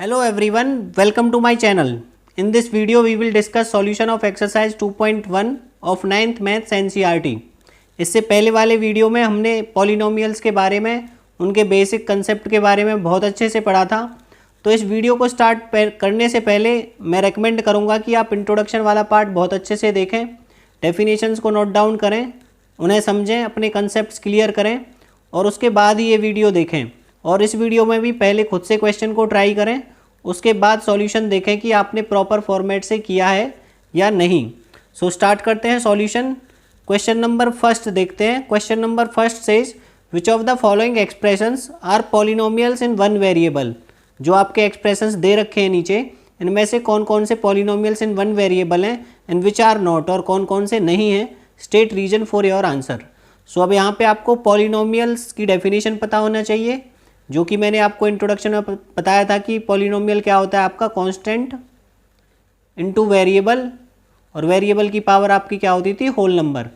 Hello everyone, welcome to my channel. In this video we will discuss solution of exercise 2.1 of 9th maths NCERT. इससे पहले वाले video में हमने polynomials के बारे में, उनके बेसिक कंसेप्ट के बारे में बहुत अच्छे से पढ़ा था। तो इस वीडियो को स्टार्ट करने से पहले मैं रेकमेंड करूँगा कि आप इंट्रोडक्शन वाला पार्ट बहुत अच्छे से देखें, डेफिनेशंस को नोट डाउन करें, उन्हें समझें, अपने कंसेप्ट्स क्लियर करें और उसके बाद ही ये वीडियो देखें। और इस वीडियो में भी पहले खुद से क्वेश्चन को ट्राई करें, उसके बाद सॉल्यूशन देखें कि आपने प्रॉपर फॉर्मेट से किया है या नहीं। सो स्टार्ट करते हैं सॉल्यूशन। क्वेश्चन नंबर फर्स्ट देखते हैं। Question number first says which of the following expressions are polynomials in one variable. जो आपके एक्सप्रेशंस दे रखे हैं नीचे, इनमें से कौन कौन से पॉलिनोमियल्स इन वन वेरिएबल हैं एंड विच आर नॉट, और कौन कौन से नहीं हैं। State reason for your answer. So अब यहाँ पे आपको पॉलिनोमियल्स की डेफिनेशन पता होना चाहिए, जो कि मैंने आपको इंट्रोडक्शन में बताया था कि पॉलिनोमियल क्या होता है आपका कांस्टेंट इनटू वेरिएबल, और वेरिएबल की पावर आपकी क्या होती थी, होल नंबर।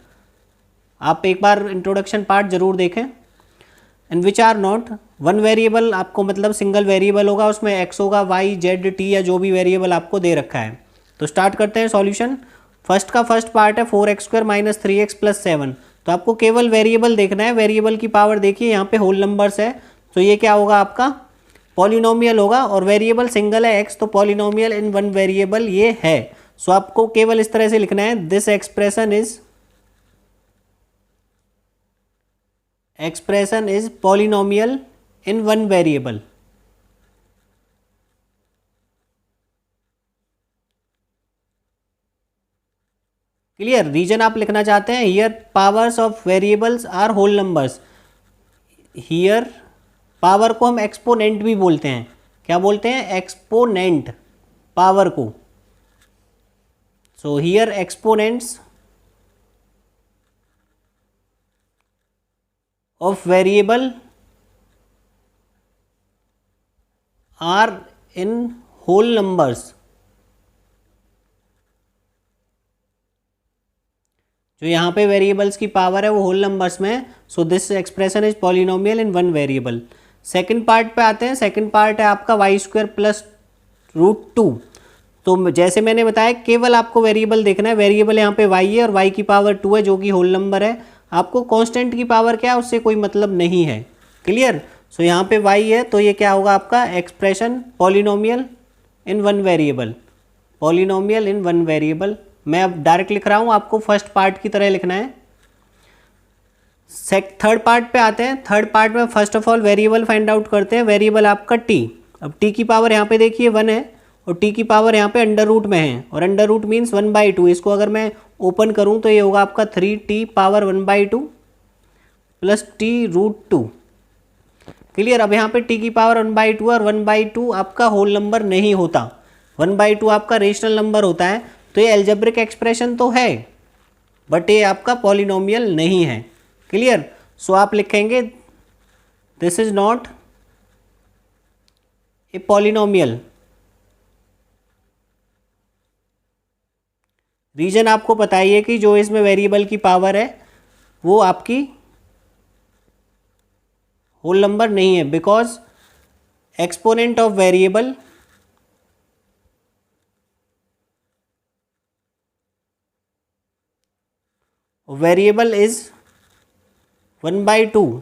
आप एक बार इंट्रोडक्शन पार्ट जरूर देखें। And which are not, one variable आपको मतलब सिंगल वेरिएबल होगा, उसमें एक्स होगा, वाई, जेड, टी या जो भी वेरिएबल आपको दे रखा है। तो स्टार्ट करते हैं सॉल्यूशन। फर्स्ट का फर्स्ट पार्ट है 4x² - 3x + 7। तो आपको केवल वेरिएबल देखना है, वेरिएबल की पावर देखिए, यहाँ पे होल नंबर्स है, तो ये क्या होगा आपका पॉलिनोमियल होगा। और वेरिएबल सिंगल है x, तो पॉलिनोमियल इन वन वेरिएबल ये है। सो आपको केवल इस तरह से लिखना है, this expression is polynomial in one variable. Clear. Reason आप लिखना चाहते हैं, here powers of variables are whole numbers. Here power को हम एक्सपोनेंट भी बोलते हैं। क्या बोलते हैं? एक्सपोनेंट पावर को। So here exponents of variable are in whole numbers. जो यहाँ पे वेरिएबल्स की पावर है वो होल नंबर्स में है। So this expression is polynomial in one variable. Second part पे आते हैं। सेकंड पार्ट है आपका y² + √2। तो जैसे मैंने बताया, केवल आपको वेरिएबल देखना है। वेरिएबल यहाँ पे y है और y की पावर 2 है, जो कि होल नंबर है। आपको कांस्टेंट की पावर क्या है उससे कोई मतलब नहीं है। क्लियर। सो यहाँ पे y है, तो ये क्या होगा आपका expression polynomial in one variable. Polynomial in one variable. मैं अब डायरेक्ट लिख रहा हूँ, आपको फर्स्ट पार्ट की तरह लिखना है। थर्ड पार्ट पे आते हैं। थर्ड पार्ट में first of all variable find out करते हैं। वेरिएबल आपका t। अब t की पावर यहाँ पे देखिए 1 है और t की पावर यहाँ पे अंडर रूट में है, और अंडर रूट मीन्स 1/2। इसको अगर मैं ओपन करूँ तो ये होगा आपका 3t पावर 1/2 + t√2। क्लियर। अब यहाँ पे t की पावर 1/2 और 1/2 आपका होल नंबर नहीं होता, 1/2 आपका रेशनल नंबर होता है। तो ये एल्जेब्रिक एक्सप्रेशन तो है, बट ये आपका पॉलिनोमियल नहीं है। क्लियर। सो आप लिखेंगे this is not a polynomial. Reason आपको बताइए कि जो इसमें वेरिएबल की पावर है वो आपकी होल नंबर नहीं है, because exponent of variable is 1/2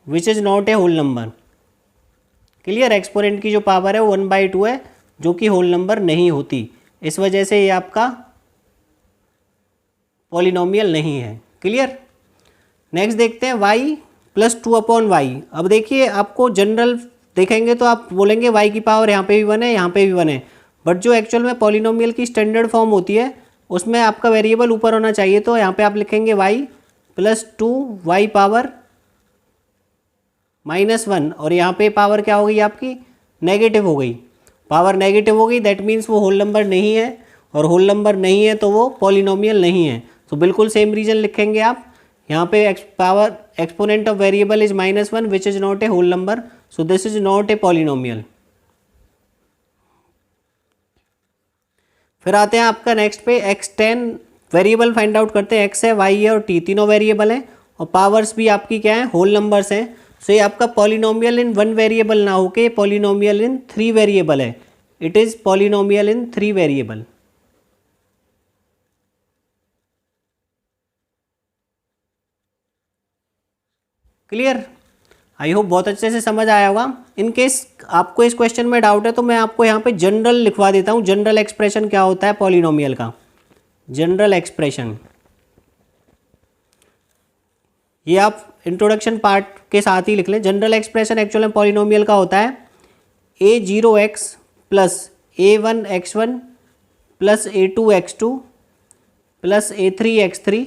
which is not a whole number. Clear. Exponent की जो पावर है वो 1/2 है, जो कि होल नंबर नहीं होती। इस वजह से ये आपका पॉलिनोमियल नहीं है। क्लियर। नेक्स्ट देखते हैं y + 2/y। अब देखिए, आपको जनरल देखेंगे तो आप बोलेंगे y की पावर यहाँ पे भी 1 है, यहाँ पे भी 1 है, बट जो एक्चुअल में पॉलिनोमियल की स्टैंडर्ड फॉर्म होती है उसमें आपका वेरिएबल ऊपर होना चाहिए। तो यहाँ पे आप लिखेंगे y + 2y पावर -1, और यहाँ पे पावर क्या हो गई आपकी, नेगेटिव हो गई। पावर नेगेटिव हो गई, दैट मीन्स वो होल नंबर नहीं है, और होल नंबर नहीं है तो वो पॉलिनोमियल नहीं है। तो बिल्कुल सेम रीजन लिखेंगे आप। यहाँ पे power exponent of variable is -1 which is not a whole number, so this is not a polynomial. फिर आते हैं आपका नेक्स्ट पे x10। वेरिएबल फाइंड आउट करते हैं, x है, y है और t, तीनों वेरिएबल हैं, और पावर्स भी आपकी क्या है, होल नंबर्स हैं। सो ये आपका पॉलिनोमियल इन 1 वेरिएबल ना होके पॉलिनोमियल इन 3 वेरिएबल है। It is polynomial in 3 variable. Clear? I hope बहुत अच्छे से समझ आया होगा। इन केस आपको इस क्वेश्चन में डाउट है तो मैं आपको यहाँ पे जनरल लिखवा देता हूँ। जनरल एक्सप्रेशन क्या होता है पॉलिनोमियल का, जनरल एक्सप्रेशन ये आप इंट्रोडक्शन पार्ट के साथ ही लिख लें। जनरल एक्सप्रेशन एक्चुअल में पॉलिनोमियल का होता है a0x plus a1x1 plus a2x2 plus a3x3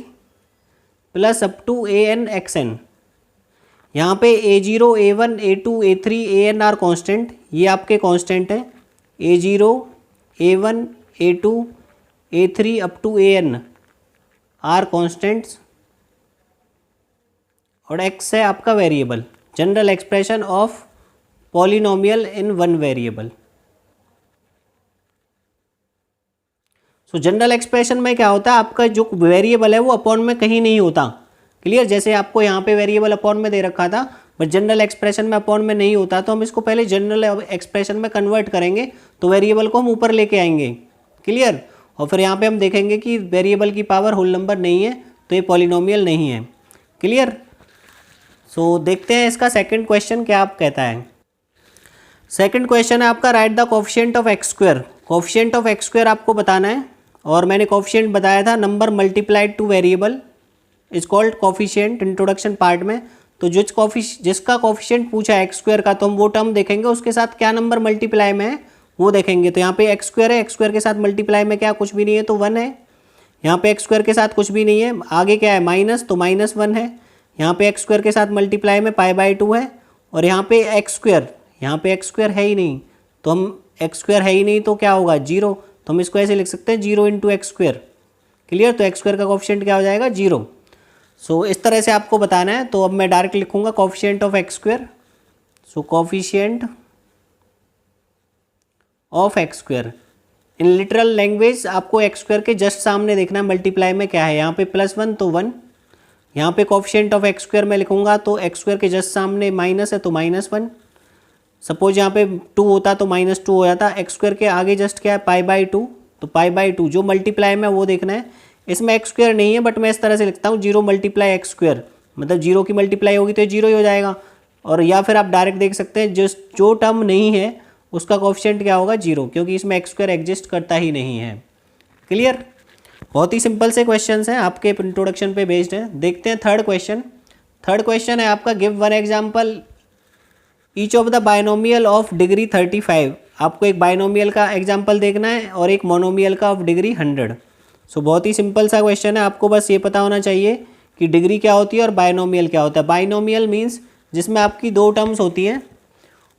plus up to an यहाँ पे a0, a1, a2, a3, an are constant, ये आपके कॉन्स्टेंट है। a0, a1, a2, a3 up to an are constants और x है आपका variable. General expression of polynomial in 1 variable. So general expression में क्या होता है, आपका जो वेरिएबल है वो अपॉन में कहीं नहीं होता। क्लियर? जैसे आपको यहाँ पे वेरिएबल अपॉन में दे रखा था बट जनरल एक्सप्रेशन में अपॉन में नहीं होता, तो हम इसको पहले जनरल एक्सप्रेशन में कन्वर्ट करेंगे तो वेरिएबल को हम ऊपर लेके आएंगे। क्लियर? और फिर यहाँ पे हम देखेंगे कि वेरिएबल की पावर होल नंबर नहीं है तो ये पॉलिनोमियल नहीं है। क्लियर? सो देखते हैं इसका सेकंड क्वेश्चन क्या आप कहता है। सेकंड क्वेश्चन है आपका right the coefficient of x square. Coefficient of x square आपको बताना है और मैंने कोफिशिएंट बताया था number multiplied two variable is called coefficient introduction part में। तो जिसका कोफिशिएंट पूछा है एक्स स्क्वायर का तो हम वो टर्म देखेंगे उसके साथ क्या नंबर मल्टीप्लाई में है वो देखेंगे। तो यहाँ पे एक्स स्क्वायर है, एक्स स्क्वायर के साथ मल्टीप्लाई में क्या कुछ भी नहीं है तो 1 है। यहाँ पे एक्स स्क्वायर के साथ कुछ भी नहीं है, आगे क्या है माइनस, तो -1 है। यहाँ पे एक्स स्क्वायर के साथ मल्टीप्लाई में π/2 है और यहाँ पे एक्स स्क्वायर है ही नहीं, तो हम एक्स स्क्वायर है ही नहीं तो क्या होगा 0, तो हम इसको ऐसे लिख सकते हैं 0 × एक्स स्क्वायर। क्लियर? तो एक्स स्क्वायर का कोफिशिएंट क्या हो जाएगा 0। सो इस तरह से आपको बताना है। तो अब मैं डायरेक्ट लिखूंगा coefficient of x square. So coefficient of x square in literal language आपको एक्स स्क्वायर के जस्ट सामने देखना है मल्टीप्लाई में क्या है, यहाँ पे +1 तो 1। यहाँ पे कोफिशिएंट ऑफ एक्स स्क्वायर में लिखूंगा तो एक्स स्क्वायर के जस्ट सामने माइनस है तो -1। सपोज यहाँ पे 2 होता तो -2 हो जाता। एक्स स्क्वायर के आगे जस्ट क्या है π/2, तो π/2 जो मल्टीप्लाई में वो देखना है। इसमें एक्स स्क्वायर नहीं है बट मैं इस तरह से लिखता हूँ 0 × एक्स स्क्वायर, मतलब 0 की मल्टीप्लाई होगी तो 0 ही हो जाएगा। और या फिर आप डायरेक्ट देख सकते हैं जो टर्म नहीं है उसका कोफिशिएंट क्या होगा 0, क्योंकि इसमें एक्स स्क्वायर एग्जिस्ट करता ही नहीं है। क्लियर? बहुत ही सिंपल से क्वेश्चंस हैं, आपके इंट्रोडक्शन पे बेस्ड है। देखते हैं थर्ड क्वेश्चन। थर्ड क्वेश्चन है आपका give 1 example each of the binomial of degree 35। आपको एक बाइनोमियल का एग्जाम्पल देखना है और एक मोनोमियल का ऑफ डिग्री 100। सो बहुत ही सिंपल सा क्वेश्चन है, आपको बस ये पता होना चाहिए कि डिग्री क्या होती है और बाइनोमियल क्या होता है। बाइनोमियल मीन्स जिसमें आपकी 2 टर्म्स होती हैं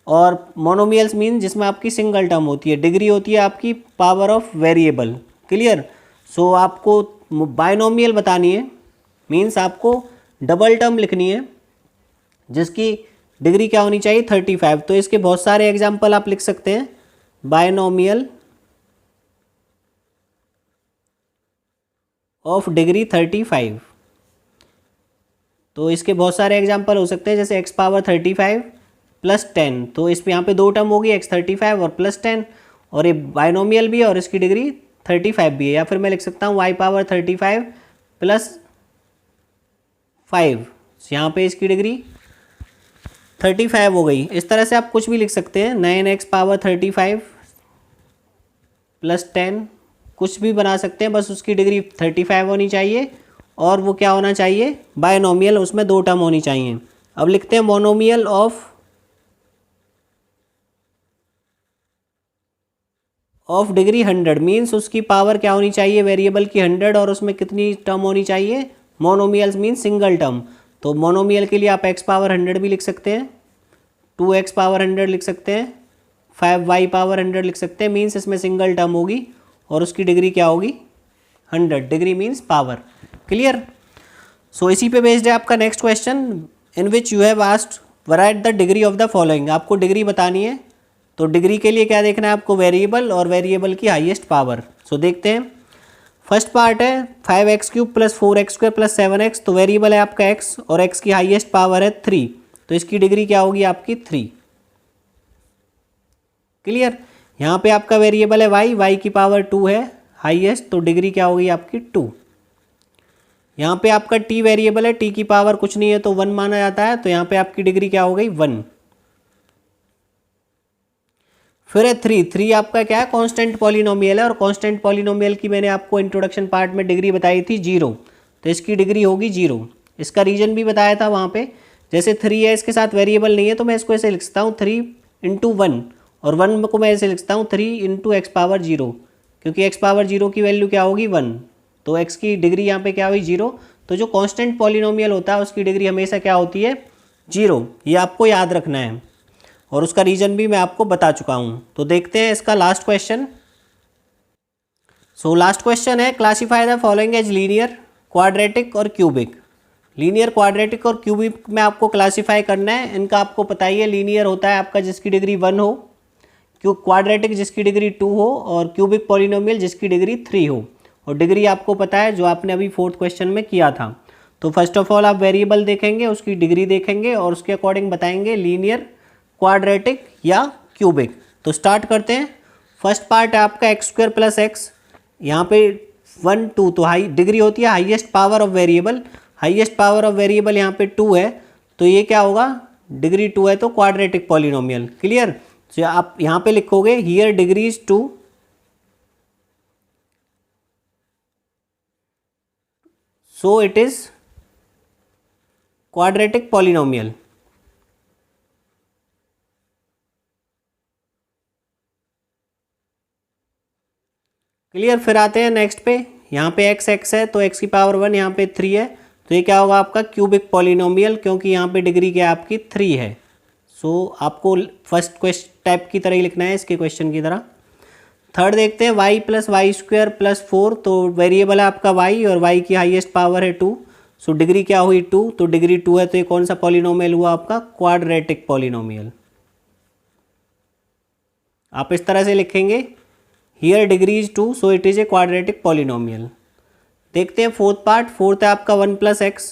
और मोनोमियल्स मीन्स जिसमें आपकी सिंगल टर्म होती है। डिग्री होती है आपकी पावर ऑफ वेरिएबल। क्लियर? सो आपको बाइनोमियल बतानी है मीन्स आपको डबल टर्म लिखनी है जिसकी डिग्री क्या होनी चाहिए 35। तो इसके बहुत सारे एग्जाम्पल आप लिख सकते हैं। बाइनोमियल ऑफ डिग्री 35, तो इसके बहुत सारे एग्जाम्पल हो सकते हैं जैसे x⁵ प्लस 10। तो इसमें यहाँ पे 2 टर्म होगी x35 और +10 और ये बाइनोमियल भी है और इसकी डिग्री 35 भी है। या फिर मैं लिख सकता हूँ y⁵ प्लस 5, यहाँ पे इसकी डिग्री 35 हो गई। इस तरह से आप कुछ भी लिख सकते हैं। 9x⁵ प्लस 10 कुछ भी बना सकते हैं, बस उसकी डिग्री 35 होनी चाहिए और वो क्या होना चाहिए बाइनोमियल, उसमें 2 टर्म होनी चाहिए। अब लिखते हैं मोनोमियल ऑफ डिग्री 100 मीन्स उसकी पावर क्या होनी चाहिए वेरिएबल की 100 और उसमें कितनी टर्म होनी चाहिए मोनोमियल्स मीन्स सिंगल टर्म। तो मोनोमियल के लिए आप x⁴ भी लिख सकते हैं, 2x⁴ लिख सकते हैं, 5y⁴ लिख सकते हैं। मीन्स इसमें सिंगल टर्म होगी और उसकी डिग्री क्या होगी 100। Degree means power. क्लियर? सो इसी पे बेस्ड है आपका next question in which you have asked right the degree of the following. आपको डिग्री बतानी है तो डिग्री के लिए क्या देखना है आपको वेरिएबल और वेरिएबल की हाईएस्ट पावर। सो देखते हैं। फर्स्ट पार्ट है 5x³ + 4x² + 7x। तो वेरिएबल है आपका x और x की हाईएस्ट पावर है 3। तो इसकी डिग्री क्या होगी आपकी 3। क्लियर। यहाँ पे आपका वेरिएबल है y की पावर 2 है हाईएस्ट, तो डिग्री क्या होगी आपकी 2। यहाँ पे आपका t वेरिएबल है, t की पावर कुछ नहीं है तो 1 माना जाता है, तो यहाँ पे आपकी डिग्री क्या हो गई 1। फिर है 3 आपका क्या है कांस्टेंट पॉलिनोमियल है, और कांस्टेंट पॉलिनोमियल की मैंने आपको इंट्रोडक्शन पार्ट में डिग्री बताई थी 0, तो इसकी डिग्री होगी 0। इसका रीजन भी बताया था वहाँ पे। जैसे 3 है, इसके साथ वेरिएबल नहीं है तो मैं इसको ऐसे लिखता हूँ 3 × 1, और 1 को मैं ऐसे लिखता हूँ 3 × x⁻0, क्योंकि x⁻0 की वैल्यू क्या होगी 1, तो x की डिग्री यहाँ पे क्या हुई 0। तो जो कांस्टेंट पॉलिनोमियल होता है उसकी डिग्री हमेशा क्या होती है 0, ये आपको याद रखना है, और उसका रीजन भी मैं आपको बता चुका हूँ। तो देखते हैं इसका last question. So last question है classify the following as linear, quadratic और क्यूबिक। लीनियर, क्वाड्रेटिक और क्यूबिक में आपको क्लासीफाई करना है। इनका आपको पता ही है, लीनियर होता है आपका जिसकी डिग्री 1 हो, क्वाड्रेटिक जिसकी डिग्री 2 हो, और क्यूबिक पॉलिनोमियल जिसकी डिग्री 3 हो। और डिग्री आपको पता है जो आपने अभी 4th क्वेश्चन में किया था। तो फर्स्ट ऑफ ऑल आप वेरिएबल देखेंगे, उसकी डिग्री देखेंगे और उसके अकॉर्डिंग बताएंगे लीनियर, क्वाड्रेटिक या क्यूबिक। तो स्टार्ट करते हैं। फर्स्ट पार्ट है आपका x² + x, यहाँ पे 1 2, तो हाई डिग्री होती है highest power of variable. Highest power of variable यहाँ पे 2 है, तो ये क्या होगा डिग्री 2 है तो क्वाड्रेटिक पॉलिनोमियल। क्लियर। तो आप यहाँ पे लिखोगे here degree is 2, so it is quadratic polynomial. Clear. फिर आते हैं नेक्स्ट पे, यहाँ पे x है तो x की पावर 1, यहाँ पे 3 है, तो ये क्या होगा आपका क्यूबिक पॉलिनोमियल, क्योंकि यहाँ पे डिग्री क्या आपकी 3 है। सो आपको फर्स्ट क्वेश्चन टाइप की तरह ही लिखना है, इसके क्वेश्चन की तरह। थर्ड देखते हैं y + y² + 4, तो वेरिएबल है आपका y और y की हाईएस्ट पावर है 2, सो डिग्री क्या हुई 2, तो डिग्री 2 है तो ये कौन सा पॉलिनोमियल हुआ आपका क्वाड्रेटिक पॉलिनोमियल। आप इस तरह से लिखेंगे here degree is 2, so it is a quadratic polynomial. देखते हैं फोर्थ पार्ट। फोर्थ है आपका 1 + x,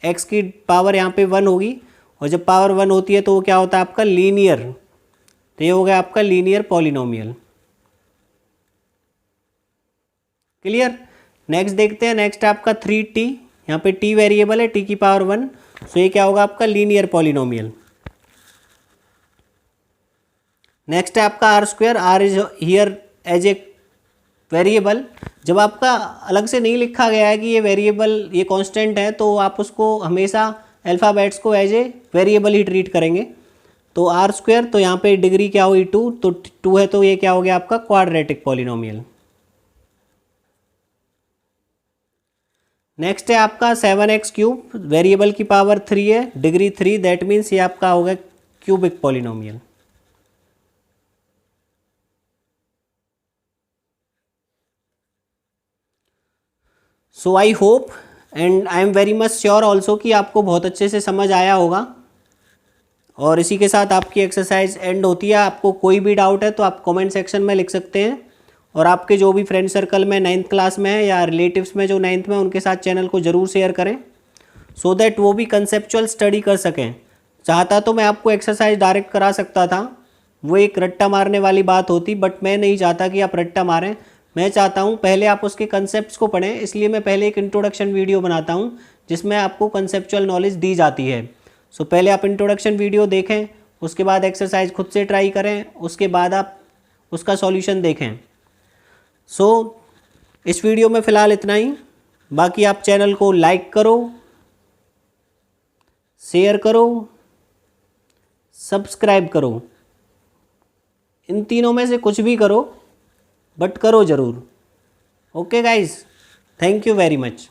x की पावर यहाँ पे 1 होगी, और जब पावर 1 होती है तो वो क्या होता है आपका लीनियर, तो ये हो गया आपका लीनियर पॉलिनोमियल। क्लियर। नेक्स्ट देखते हैं, नेक्स्ट है आपका 3t, यहाँ पे t वेरिएबल है, t की पावर 1, सो ये क्या होगा आपका लीनियर पॉलिनोमियल। नेक्स्ट है आपका r², r is here as a variable. जब आपका अलग से नहीं लिखा गया है कि ये वेरिएबल ये कांस्टेंट है, तो आप उसको हमेशा अल्फ़ाबेट्स को एज ए वेरिएबल ही ट्रीट करेंगे। तो r², तो यहाँ पे डिग्री क्या हुई 2, तो 2 है तो ये क्या हो गया आपका क्वाड्रेटिक पॉलिनोमियल। नेक्स्ट है आपका 7x3, वेरिएबल की पावर 3 है, डिग्री 3, दैट मीन्स ये आपका होगा cubic polynomial. So I hope and I am very much sure also कि आपको बहुत अच्छे से समझ आया होगा, और इसी के साथ आपकी एक्सरसाइज एंड होती है। आपको कोई भी डाउट है तो आप कमेंट सेक्शन में लिख सकते हैं, और आपके जो भी फ्रेंड सर्कल में 9th क्लास में है या रिलेटिव्स में जो 9th में, उनके साथ चैनल को ज़रूर शेयर करें, सो दैट वो भी कंसेप्चुअल स्टडी कर सकें। चाहता तो मैं आपको एक्सरसाइज डायरेक्ट करा सकता था, वो एक रट्टा मारने वाली बात होती, बट मैं नहीं चाहता कि आप रट्टा मारें। मैं चाहता हूं पहले आप उसके कंसेप्ट्स को पढ़ें, इसलिए मैं पहले एक इंट्रोडक्शन वीडियो बनाता हूं जिसमें आपको कंसेप्चुअल नॉलेज दी जाती है। सो पहले आप इंट्रोडक्शन वीडियो देखें, उसके बाद एक्सरसाइज खुद से ट्राई करें, उसके बाद आप उसका सॉल्यूशन देखें। सो इस वीडियो में फ़िलहाल इतना ही। बाकी आप चैनल को लाइक करो, शेयर करो, सब्सक्राइब करो, इन तीनों में से कुछ भी करो, बट करो ज़रूर। Okay guys, thank you very much.